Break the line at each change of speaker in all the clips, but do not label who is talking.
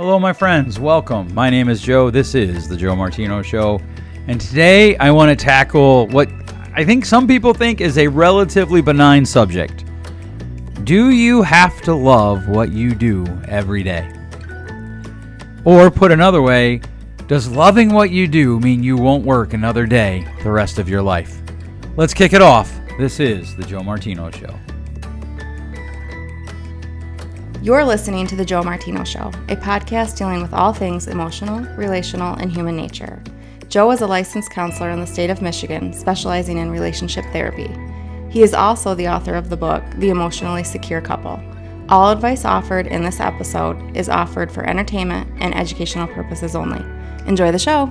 Hello, my friends. Welcome. My name is Joe. This is the Joe Martino Show. And today I want to tackle what I think some people think is a relatively benign subject. Do you have to love what you do every day? Or put another way, does loving what you do mean you won't work another day the rest of your life? Let's kick it off. This is the Joe Martino Show.
You're listening to The Joe Martino Show, a podcast dealing with all things emotional, relational, and human nature. Joe is a licensed counselor in the state of Michigan, specializing in relationship therapy. He is also the author of the book, The Emotionally Secure Couple. All advice offered in this episode is offered for entertainment and educational purposes only. Enjoy the show.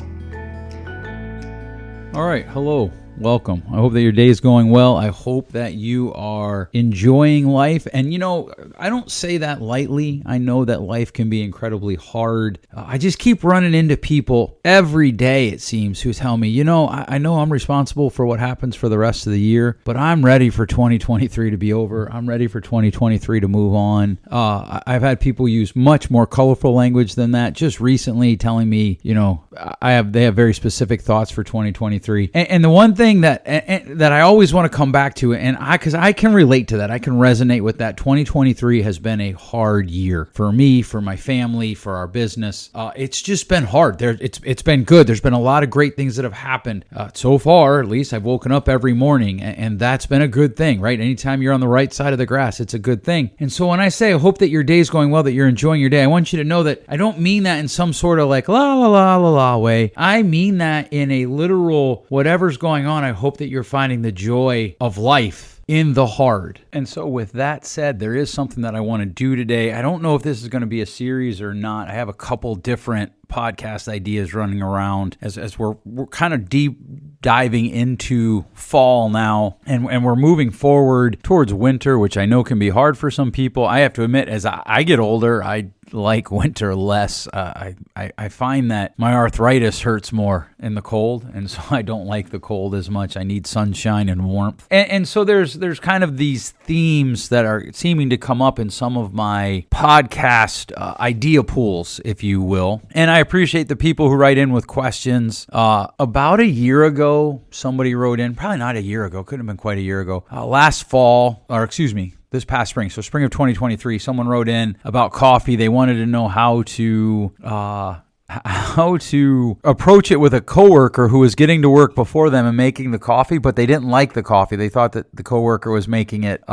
All right. Hello. Welcome. I hope that your day is going well. I hope that you are enjoying life. And, I don't say that lightly. I know that life can be incredibly hard. I just keep running into people every day, it seems, who tell me, I know I'm responsible for what happens for the rest of the year, but I'm ready for 2023 to be over. I'm ready for 2023 to move on. I've had people use much more colorful language than that just recently, telling me, they have very specific thoughts for 2023. And the one thing that I always want to come back to, because I can relate to that, I can resonate with that. 2023 has been a hard year for me, for my family, for our business. It's just been hard. It's been good. There's been a lot of great things that have happened so far. At least I've woken up every morning, and that's been a good thing, right? Anytime you're on the right side of the grass, it's a good thing. And so when I say I hope that your day's going well, that you're enjoying your day, I want you to know that I don't mean that in some sort of like la la la la la way. I mean that in a literal whatever's going on. I hope that you're finding the joy of life in the hard. And so with that said, there is something that I want to do today. I don't know if this is going to be a series or not. I have a couple different podcast ideas running around as we're kind of deep diving into fall now, and we're moving forward towards winter, which I know can be hard for some people. I have to admit, as I get older, I like winter less. I find that my arthritis hurts more in the cold, and so I don't like the cold as much. I need sunshine and warmth. And so there's kind of these themes that are seeming to come up in some of my podcast idea pools, if you will. And I appreciate the people who write in with questions. About a year ago, somebody wrote in, probably not a year ago, couldn't have been quite a year ago, this past spring, so spring of 2023, someone wrote in about coffee. They wanted to know how to approach it with a coworker who was getting to work before them and making the coffee, but they didn't like the coffee. They thought that the coworker was making it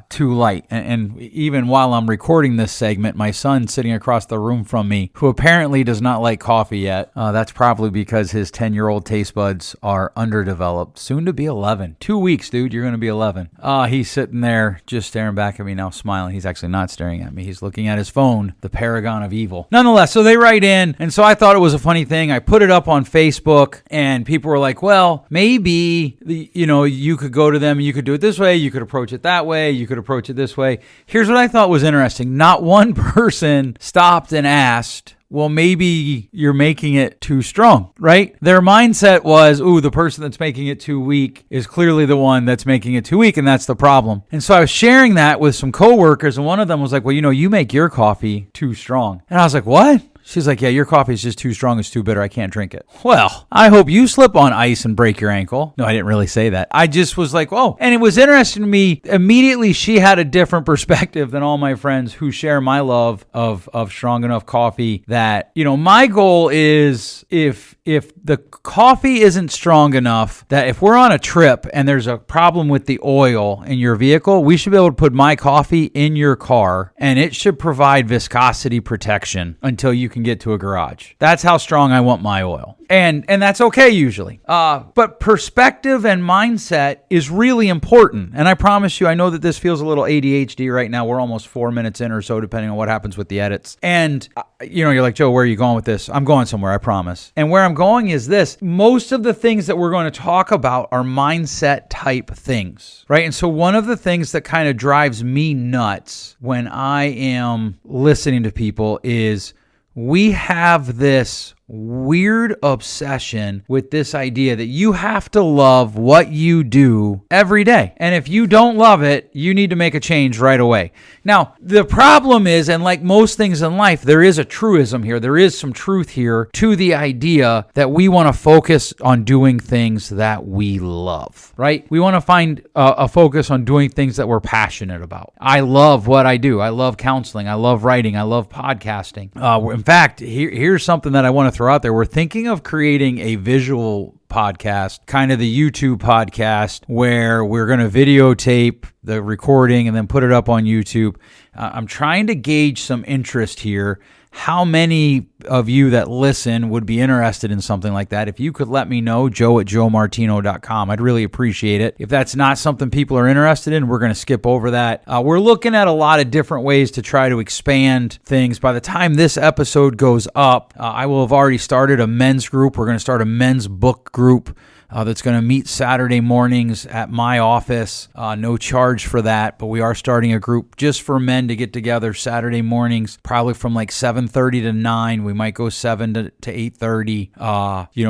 too light. And even while I'm recording this segment, my son's sitting across the room from me, who apparently does not like coffee yet. That's probably because his 10-year-old taste buds are underdeveloped. Soon to be 11. 2 weeks, dude. You're going to be 11. He's sitting there just staring back at me now, smiling. He's actually not staring at me. He's looking at his phone, the paragon of evil. Nonetheless, so they write in, and so I thought it was a funny thing. I put it up on Facebook, and people were like, well, maybe, you could go to them, and you could do it this way, you could approach it that way, you could approach it this way. Here's what I thought was interesting. Not one person stopped and asked, well, maybe you're making it too strong, right? Their mindset was, the person that's making it too weak is clearly the one that's making it too weak, and that's the problem. And so I was sharing that with some coworkers, and one of them was like, well, you make your coffee too strong. And I was like, what? She's like, yeah, your coffee is just too strong. It's too bitter. I can't drink it. Well, I hope you slip on ice and break your ankle. No, I didn't really say that. I just was like, oh. And it was interesting to me. Immediately, she had a different perspective than all my friends who share my love of strong enough coffee that, my goal is if the coffee isn't strong enough, that if we're on a trip and there's a problem with the oil in your vehicle, we should be able to put my coffee in your car, and it should provide viscosity protection until you can get to a garage. That's how strong I want my oil. And that's okay usually. But perspective and mindset is really important. And I promise you, I know that this feels a little ADHD right now. We're almost 4 minutes in or so, depending on what happens with the edits. And, you're like, Joe, where are you going with this? I'm going somewhere, I promise. And where I'm going is this. Most of the things that we're going to talk about are mindset type things, right? And so one of the things that kind of drives me nuts when I am listening to people is we have this weird obsession with this idea that you have to love what you do every day. And if you don't love it, you need to make a change right away. Now, the problem is, and like most things in life, there is a truism here. There is some truth here to the idea that we want to focus on doing things that we love, right? We want to find a focus on doing things that we're passionate about. I love what I do. I love counseling. I love writing. I love podcasting. In fact, here's something that I want to throw out there. We're thinking of creating a visual podcast, kind of the YouTube podcast, where we're going to videotape the recording and then put it up on YouTube. I'm trying to gauge some interest here. How many of you that listen would be interested in something like that? If you could let me know, joe@joemartino.com. I'd really appreciate it. If that's not something people are interested in, we're going to skip over that. We're looking at a lot of different ways to try to expand things. By the time this episode goes up, I will have already started a men's group. We're going to start a men's book group that's going to meet Saturday mornings at my office. No charge for that, but we are starting a group just for men to get together Saturday mornings, probably from like 7:30 to 9. We might go 7 to 8:30,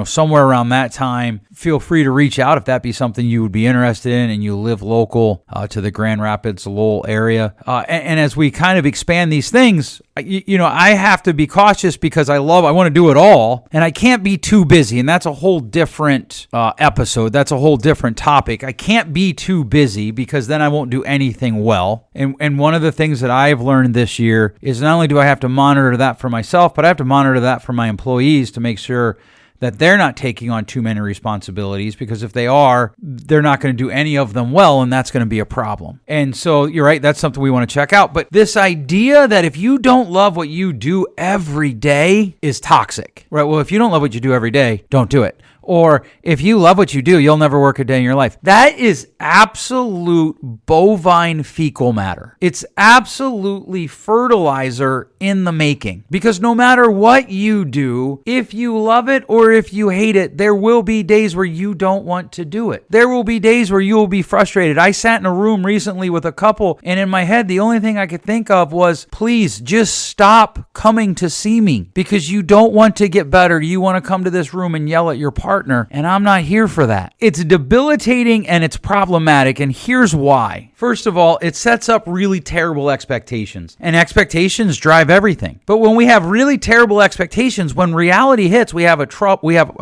somewhere around that time. Feel free to reach out if that be something you would be interested in and you live local to the Grand Rapids, Lowell area. And as we kind of expand these things, I have to be cautious because I want to do it all, and I can't be too busy, and that's a whole different episode. That's a whole different topic. I can't be too busy because then I won't do anything well. And one of the things that I've learned this year is not only do I have to monitor that for myself, but I have to monitor that for my employees to make sure that they're not taking on too many responsibilities, because if they are, they're not going to do any of them well, and that's going to be a problem. And so you're right, that's something we want to check out. But this idea that if you don't love what you do every day is toxic, right? Well, if you don't love what you do every day, don't do it. Or if you love what you do, you'll never work a day in your life. That is absolute bovine fecal matter. It's absolutely fertilizer in the making. Because no matter what you do, if you love it or if you hate it, there will be days where you don't want to do it. There will be days where you will be frustrated. I sat in a room recently with a couple, and in my head, the only thing I could think of was, please just stop coming to see me because you don't want to get better. You want to come to this room and yell at your partner, and I'm not here for that. It's debilitating and it's problematic, and here's why. First of all, it sets up really terrible expectations, and expectations drive everything. But when we have really terrible expectations, when reality hits, we have a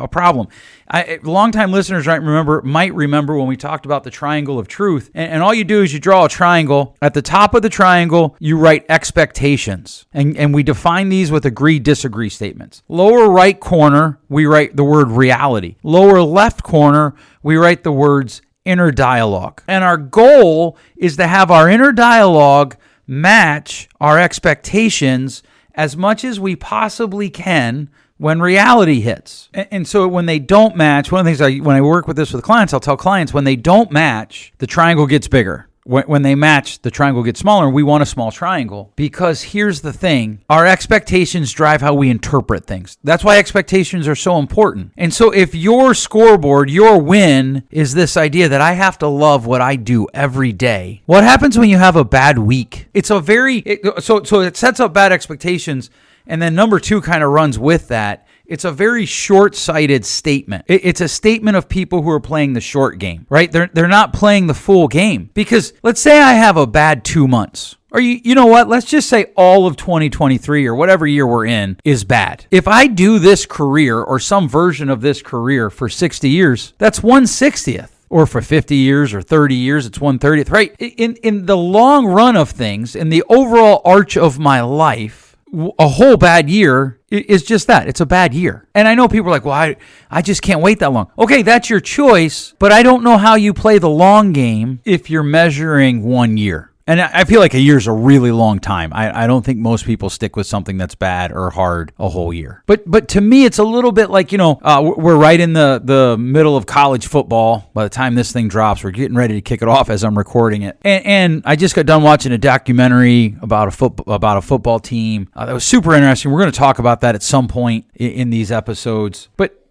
problem. Longtime listeners might remember when we talked about the triangle of truth, and all you do is you draw a triangle. At the top of the triangle, you write expectations, and we define these with agree-disagree statements. Lower right corner, we write the word reality. Lower left corner, we write the words inner dialogue. And our goal is to have our inner dialogue match our expectations as much as we possibly can when reality hits. And so when they don't match, one of the things when I work with this with clients, I'll tell clients when they don't match, the triangle gets bigger. When they match, the triangle gets smaller, and we want a small triangle. Because here's the thing, our expectations drive how we interpret things. That's why expectations are so important. And so if your scoreboard, your win, is this idea that I have to love what I do every day, what happens when you have a bad week? So it sets up bad expectations, and then number two kind of runs with that. It's a very short-sighted statement. It's a statement of people who are playing the short game, right? They're not playing the full game. Because let's say I have a bad 2 months. Or you know what? Let's just say all of 2023 or whatever year we're in is bad. If I do this career or some version of this career for 60 years, that's 1/60th. Or for 50 years or 30 years, it's 1/30th, right? In the long run of things, in the overall arch of my life, a whole bad year is just that. It's a bad year. And I know people are like, well, I just can't wait that long. Okay, that's your choice, but I don't know how you play the long game if you're measuring 1 year. And I feel like a year is a really long time. I don't think most people stick with something that's bad or hard a whole year. But to me, it's a little bit like, we're right in the middle of college football. By the time this thing drops, we're getting ready to kick it off as I'm recording it. And I just got done watching a documentary about a football team. That was super interesting. We're going to talk about that at some point in these episodes. But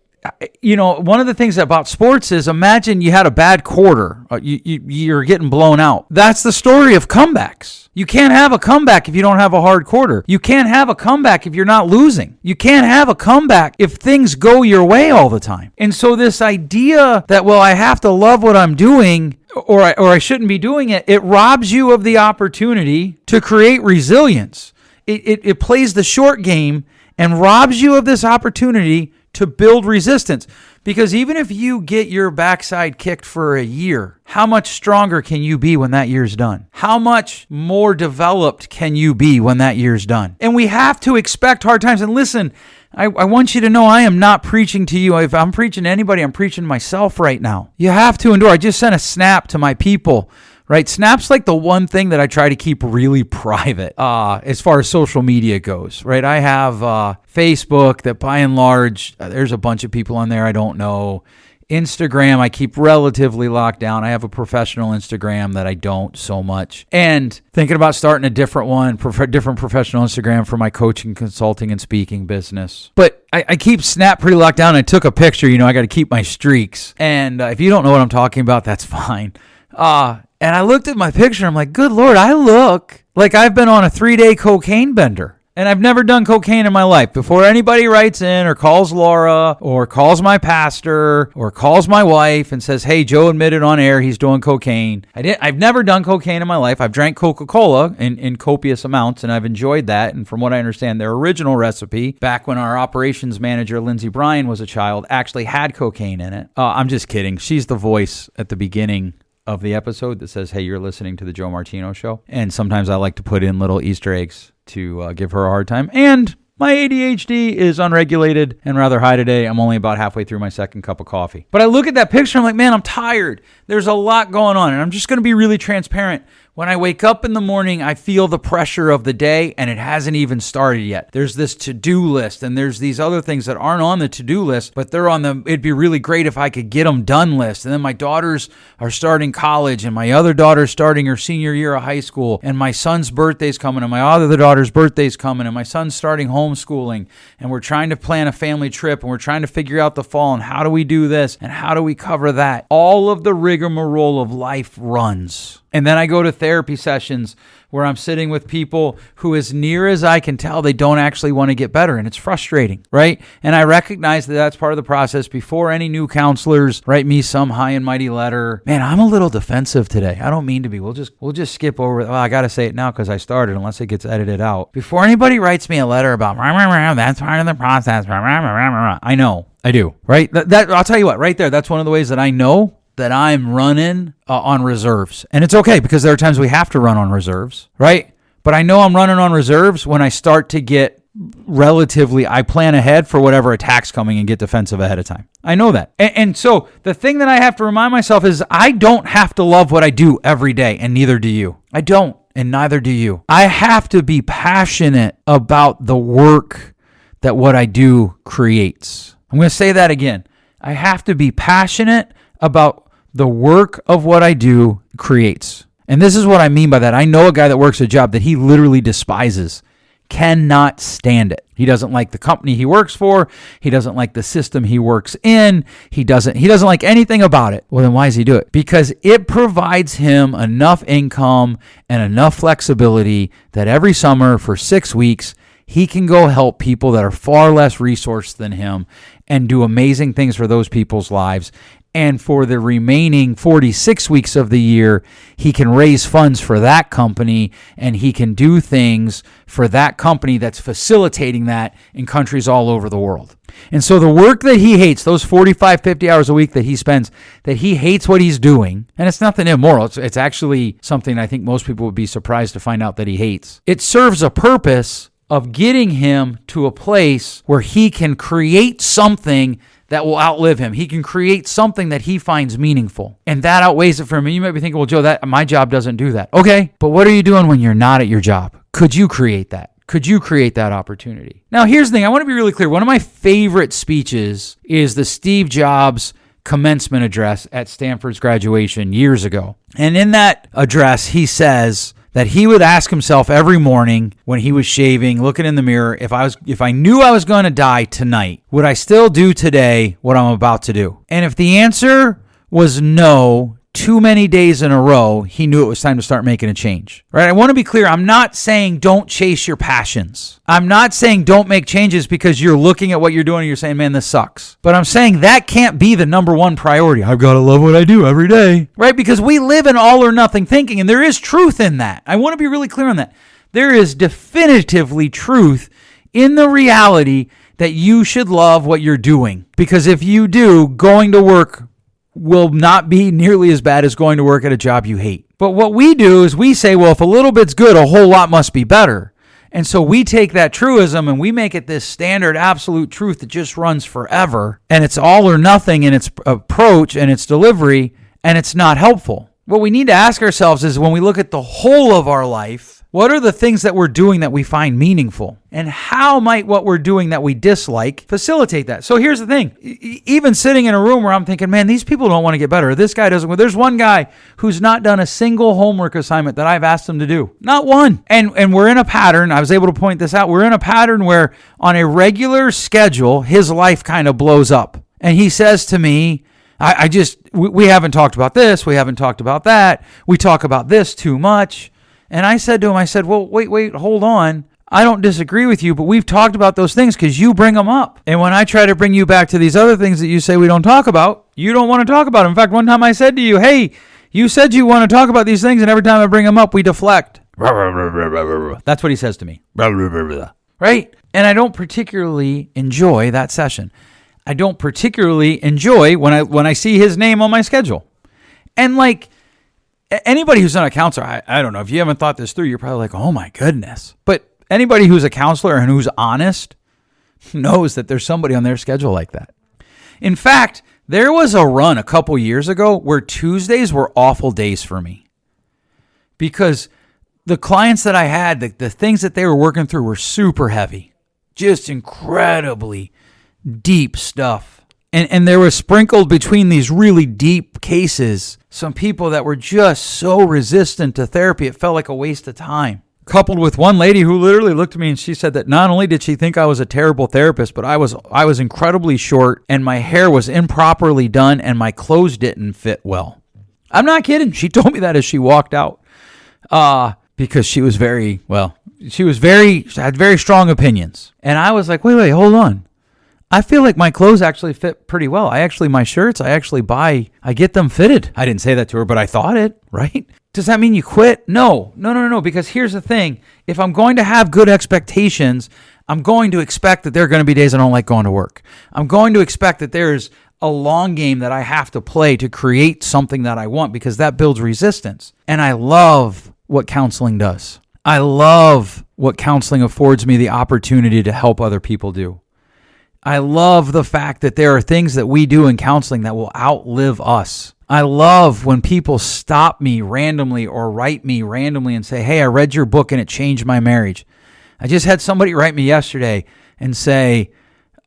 one of the things about sports is, imagine you had a bad quarter. You're getting blown out. That's the story of comebacks. You can't have a comeback if you don't have a hard quarter. You can't have a comeback if you're not losing. You can't have a comeback if things go your way all the time. And so this idea that, well, I have to love what I'm doing, or I shouldn't be doing it, it robs you of the opportunity to create resilience. It plays the short game and robs you of this opportunity to build resistance. Because even if you get your backside kicked for a year, how much stronger can you be when that year's done? How much more developed can you be when that year's done? And we have to expect hard times. And listen, I want you to know, I am not preaching to you. If I'm preaching to anybody, I'm preaching to myself right now. You have to endure. I just sent a snap to my people. Right? Snap's like the one thing that I try to keep really private as far as social media goes, right? I have Facebook that by and large, there's a bunch of people on there I don't know. Instagram, I keep relatively locked down. I have a professional Instagram that I don't so much. And thinking about starting a different one, different professional Instagram for my coaching, consulting, and speaking business. But I keep Snap pretty locked down. I took a picture, I got to keep my streaks. And if you don't know what I'm talking about, that's fine. And I looked at my picture, I'm like, good Lord, I look like I've been on a 3-day cocaine bender. And I've never done cocaine in my life. Before anybody writes in or calls Laura or calls my pastor or calls my wife and says, hey, Joe admitted on air he's doing cocaine. I've never done cocaine in my life. I've drank Coca-Cola in copious amounts, and I've enjoyed that. And from what I understand, their original recipe, back when our operations manager, Lindsey Bryan, was a child, actually had cocaine in it. I'm just kidding. She's the voice at the beginning of the episode that says, hey, you're listening to the Joe Martino Show. And sometimes I like to put in little Easter eggs to give her a hard time. And my ADHD is unregulated and rather high today. I'm only about halfway through my second cup of coffee. But I look at that picture, I'm like, man, I'm tired. There's a lot going on. And I'm just going to be really transparent. When I wake up in the morning, I feel the pressure of the day, and it hasn't even started yet. There's this to-do list, and there's these other things that aren't on the to-do list, but they're on the it'd be really great if I could get them done list. And then my daughters are starting college, and my other daughter's starting her senior year of high school, and my son's birthday's coming, and my other daughter's birthday's coming, and my son's starting homeschooling, and we're trying to plan a family trip, and we're trying to figure out the fall, and how do we do this, and how do we cover that? All of the rigmarole of life runs. And then I go to therapy sessions where I'm sitting with people who, as near as I can tell, they don't actually want to get better. And it's frustrating, right? And I recognize that that's part of the process. Before any new counselors write me some high and mighty letter, man, I'm a little defensive today. I don't mean to be. We'll just skip over it. Well, I got to say it now because I started, unless it gets edited out. Before anybody writes me a letter about, that's part of the process. I know. I do, right? That I'll tell you what, right there, that's one of the ways that I know that I'm running on reserves. And it's okay, because there are times we have to run on reserves, right? But I know I'm running on reserves when I start to get I plan ahead for whatever attack's coming and get defensive ahead of time. I know that. And so the thing that I have to remind myself is I don't have to love what I do every day, and neither do you. I don't, and neither do you. I have to be passionate about the work that what I do creates. I'm going to say that again. I have to be passionate about the work of what I do creates. And this is what I mean by that. I know a guy that works a job that he literally despises, cannot stand it. He doesn't like the company he works for. He doesn't like the system he works in. He doesn't like anything about it. Well, then why does he do it? Because it provides him enough income and enough flexibility that every summer for 6 weeks, he can go help people that are far less resourced than him and do amazing things for those people's lives. And for the remaining 46 weeks of the year, he can raise funds for that company, and he can do things for that company that's facilitating that in countries all over the world. And so the work that he hates, those 45, 50 hours a week that he spends, that he hates what he's doing, and it's nothing immoral. It's actually something I think most people would be surprised to find out that he hates. It serves a purpose of getting him to a place where he can create something that will outlive him. He can create something that he finds meaningful. And that outweighs it for him. And you might be thinking, well, Joe, my job doesn't do that. Okay, but what are you doing when you're not at your job? Could you create that? Could you create that opportunity? Now, here's the thing. I want to be really clear. One of my favorite speeches is the Steve Jobs commencement address at Stanford's graduation years ago. And in that address, he says, that he would ask himself every morning when he was shaving, looking in the mirror, if I knew I was going to die tonight, would I still do today what I'm about to do? And if the answer was no, too many days in a row, he knew it was time to start making a change. Right? I want to be clear. I'm not saying don't chase your passions. I'm not saying don't make changes because you're looking at what you're doing and you're saying, man, this sucks. But I'm saying that can't be the number one priority. I've got to love what I do every day. Right? Because we live in all or nothing thinking, and there is truth in that. I want to be really clear on that. There is definitively truth in the reality that you should love what you're doing. Because if you do, going to work will not be nearly as bad as going to work at a job you hate. But what we do is we say, well, if a little bit's good, a whole lot must be better. And so we take that truism and we make it this standard absolute truth that just runs forever. And it's all or nothing in its approach and its delivery, and it's not helpful. What we need to ask ourselves is when we look at the whole of our life, what are the things that we're doing that we find meaningful? And how might what we're doing that we dislike facilitate that? So here's the thing. Even sitting in a room where I'm thinking, man, these people don't want to get better. This guy doesn't. There's one guy who's not done a single homework assignment that I've asked him to do. Not one. And we're in a pattern. I was able to point this out. We're in a pattern where on a regular schedule, his life kind of blows up. And he says to me, we haven't talked about this. We haven't talked about that. We talk about this too much. And I said to him, well, wait, hold on. I don't disagree with you, but we've talked about those things because you bring them up. And when I try to bring you back to these other things that you say we don't talk about, you don't want to talk about them. In fact, one time I said to you, hey, you said you want to talk about these things, and every time I bring them up, we deflect. That's what he says to me. Right? And I don't particularly enjoy that session. I don't particularly enjoy when I see his name on my schedule. And like, anybody who's not a counselor, I don't know, if you haven't thought this through, you're probably like, oh my goodness. But anybody who's a counselor and who's honest knows that there's somebody on their schedule like that. In fact, there was a run a couple years ago where Tuesdays were awful days for me because the clients that I had, the things that they were working through were super heavy, just incredibly deep stuff. And there was sprinkled between these really deep cases some people that were just so resistant to therapy, it felt like a waste of time. Coupled with one lady who literally looked at me and she said that not only did she think I was a terrible therapist, but I was incredibly short and my hair was improperly done and my clothes didn't fit well. I'm not kidding. She told me that as she walked out because she had very strong opinions. And I was like, wait, hold on. I feel like my clothes actually fit pretty well. My shirts, I get them fitted. I didn't say that to her, but I thought it, right? Does that mean you quit? No, because here's the thing. If I'm going to have good expectations, I'm going to expect that there are going to be days I don't like going to work. I'm going to expect that there's a long game that I have to play to create something that I want because that builds resistance. And I love what counseling does. I love what counseling affords me the opportunity to help other people do. I love the fact that there are things that we do in counseling that will outlive us. I love when people stop me randomly or write me randomly and say, hey, I read your book and it changed my marriage. I just had somebody write me yesterday and say,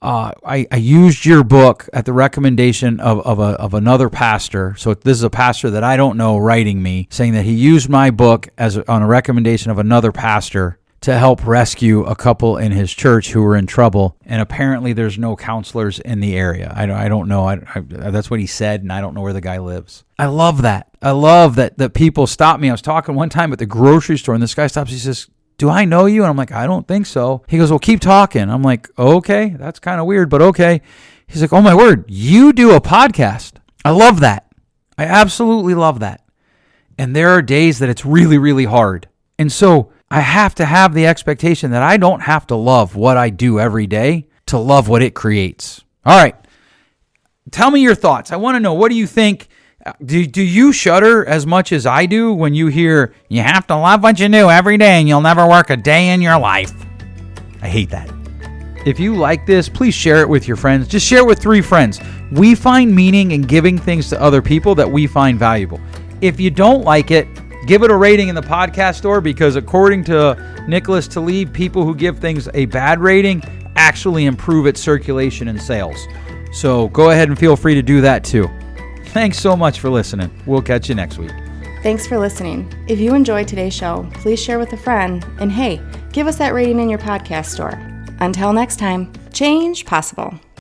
I used your book at the recommendation of another pastor. So this is a pastor that I don't know writing me, saying that he used my book on a recommendation of another pastor to help rescue a couple in his church who were in trouble. And apparently there's no counselors in the area. I don't know. That's what he said, and I don't know where the guy lives. I love that. I love that people stop me. I was talking one time at the grocery store, and this guy stops. He says, do I know you? And I'm like, I don't think so. He goes, well, keep talking. I'm like, okay, that's kind of weird, but okay. He's like, oh my word, you do a podcast. I love that. I absolutely love that. And there are days that it's really, really hard. And so I have to have the expectation that I don't have to love what I do every day to love what it creates. All right. Tell me your thoughts. I want to know, what do you think? Do you shudder as much as I do when you hear, you have to love what you do every day and you'll never work a day in your life? I hate that. If you like this, please share it with your friends. Just share it with 3 friends. We find meaning in giving things to other people that we find valuable. If you don't like it, give it a rating in the podcast store, because according to Nicholas Taleb, people who give things a bad rating actually improve its circulation and sales. So go ahead and feel free to do that too. Thanks so much for listening. We'll catch you next week.
Thanks for listening. If you enjoyed today's show, please share with a friend, and hey, give us that rating in your podcast store. Until next time, change possible.